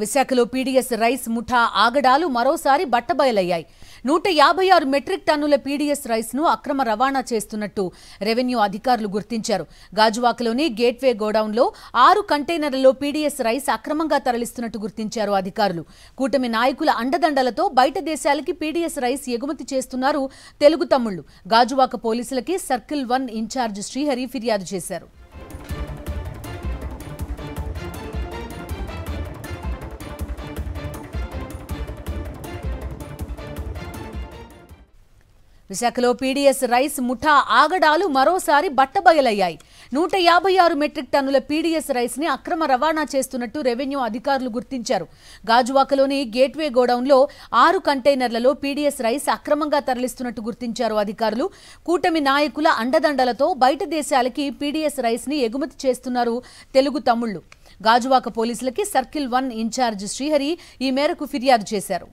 విశాఖలో PDS rice ముఠా ఆగడాలు మరోసారి బట్టబయలయ్యాయి. 156 మెట్రిక్ టన్నుల పీడీఎస్ రైస్ ను అక్రమ రవాణా చేస్తున్నట్టు రెవెన్యూ అధికారులు గుర్తించారు. గాజువాకలోని గేట్వే గోడౌన్లో 6 కంటైనర్లలో పీడీఎస్ రైస్ అక్రమంగా తరలిస్తున్నట్టు గుర్తించారు అధికారులు. కూటమి నాయకుల అండదండలతో బయట దేశాలకి పీడీఎస్ రైస్ ఎగుమతి చేస్తున్నారు తెలుగు తమ్ముళ్లు. గాజువాక పోలీసులకి సర్కిల్ 1 ఇన్ఛార్జ్ శ్రీహరి ఫిర్యాదు చేశారు. విశాఖలో పీడీఎస్ రైస్ ముఠా ఆగడాలు మరోసారి బట్టబయలయ్యాయి. 156 మెట్రిక్ టన్నుల పీడీఎస్ రైస్ ని అక్రమ రవాణా చేస్తున్నట్టు రెవెన్యూ అధికారులు గుర్తించారు. గాజువాకలోని గేట్వే గోడౌన్లో 6 కంటైనర్లలో పీడీఎస్ రైస్ అక్రమంగా తరలిస్తున్నట్టు గుర్తించారు అధికారులు. కూటమి నాయకుల అండదండలతో బయట దేశాలకి పీడీఎస్ రైస్ ని ఎగుమతి చేస్తున్నారు తెలుగు తమ్ముళ్లు. గాజువాక పోలీసులకి సర్కిల్ 1 ఇన్ఛార్జ్ శ్రీహరి ఈ మేరకు ఫిర్యాదు చేశారు.